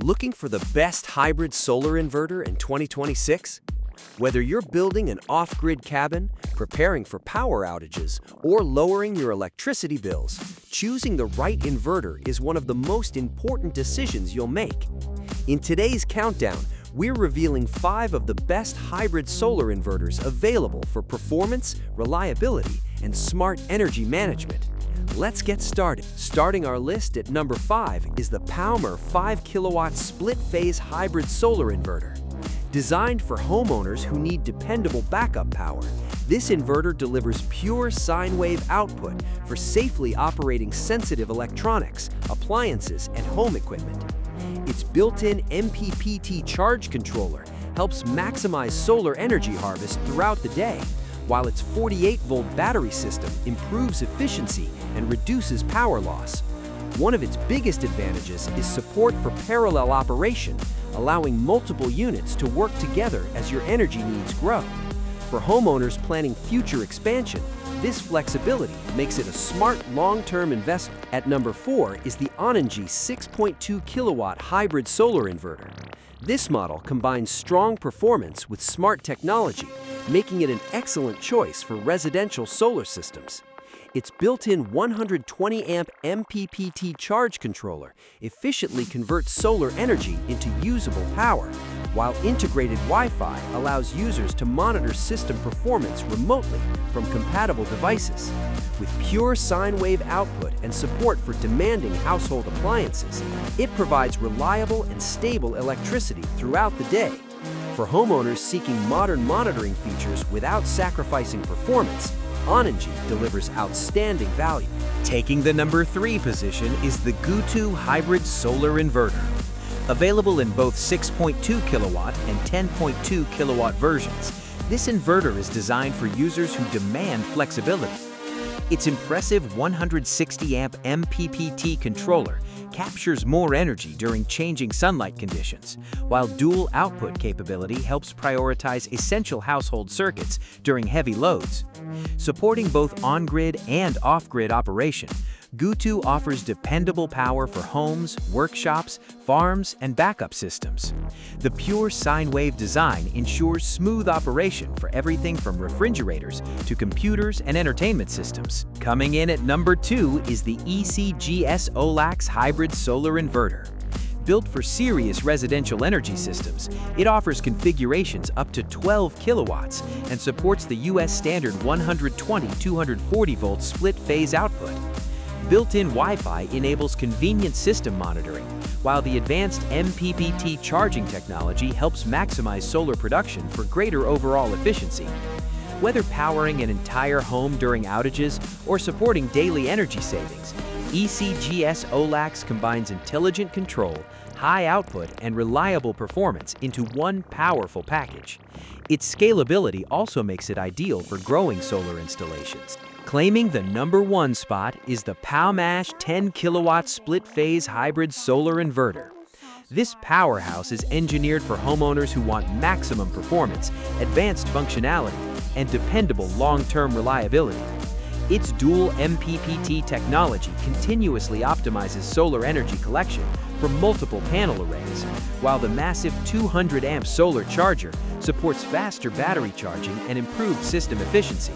Looking for the best hybrid solar inverter in 2026? Whether you're building an off-grid cabin, preparing for power outages, or lowering your electricity bills, choosing the right inverter is one of the most important decisions you'll make. In today's countdown, we're revealing 5 of the best hybrid solar inverters available for performance, reliability, and smart energy management. Let's get started. Starting our list at number 5 is the PowMr 5 kilowatt split-phase hybrid solar inverter. Designed for homeowners who need dependable backup power, this inverter delivers pure sine wave output for safely operating sensitive electronics, appliances, and home equipment. Its built-in MPPT charge controller helps maximize solar energy harvest throughout the day, while its 48-volt battery system improves efficiency and reduces power loss. One of its biggest advantages is support for parallel operation, allowing multiple units to work together as your energy needs grow. For homeowners planning future expansion, this flexibility makes it a smart long-term investment. At number 4 is the ANENJI 6.2 kilowatt hybrid solar inverter. This model combines strong performance with smart technology, making it an excellent choice for residential solar systems. Its built-in 120-amp MPPT charge controller efficiently converts solar energy into usable power, while integrated Wi-Fi allows users to monitor system performance remotely from compatible devices. With pure sine wave output and support for demanding household appliances, it provides reliable and stable electricity throughout the day. For homeowners seeking modern monitoring features without sacrificing performance, ANENJI delivers outstanding value. Taking the number 3 position is the GOOTU Hybrid Solar Inverter. Available in both 6.2 kilowatt and 10.2 kilowatt versions, this inverter is designed for users who demand flexibility. Its impressive 160-amp MPPT controller captures more energy during changing sunlight conditions, while dual output capability helps prioritize essential household circuits during heavy loads. Supporting both on-grid and off-grid operation, GOOTU offers dependable power for homes, workshops, farms, and backup systems. The pure sine wave design ensures smooth operation for everything from refrigerators to computers and entertainment systems. Coming in at number 2 is the ECGS OLAX Hybrid Solar Inverter. Built for serious residential energy systems, it offers configurations up to 12 kilowatts and supports the US standard 120-240 volt split-phase output. Built-in Wi-Fi enables convenient system monitoring, while the advanced MPPT charging technology helps maximize solar production for greater overall efficiency. Whether powering an entire home during outages or supporting daily energy savings, ECGS OLAX combines intelligent control, high output, and reliable performance into one powerful package. Its scalability also makes it ideal for growing solar installations. Claiming the number 1 spot is the PowMr 10 kilowatt split-phase hybrid solar inverter. This powerhouse is engineered for homeowners who want maximum performance, advanced functionality, and dependable long-term reliability. Its dual MPPT technology continuously optimizes solar energy collection from multiple panel arrays, while the massive 200-amp solar charger supports faster battery charging and improved system efficiency.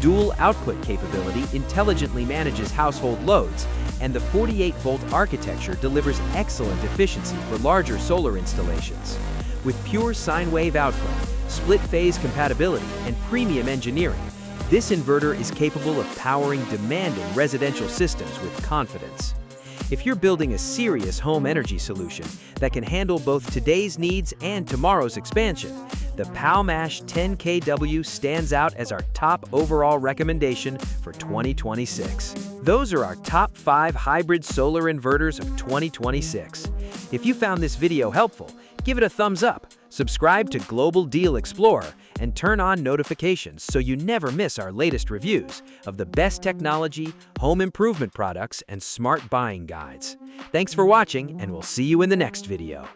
Dual output capability intelligently manages household loads, and the 48-volt architecture delivers excellent efficiency for larger solar installations. With pure sine wave output, split-phase compatibility, and premium engineering, this inverter is capable of powering demanding residential systems with confidence. If you're building a serious home energy solution that can handle both today's needs and tomorrow's expansion, the PowMr 10 kW stands out as our top overall recommendation for 2026. Those are our top 5 hybrid solar inverters of 2026. If you found this video helpful, give it a thumbs up, subscribe to Global Deal Explorer, and turn on notifications so you never miss our latest reviews of the best technology, home improvement products, and smart buying guides. Thanks for watching, and we'll see you in the next video.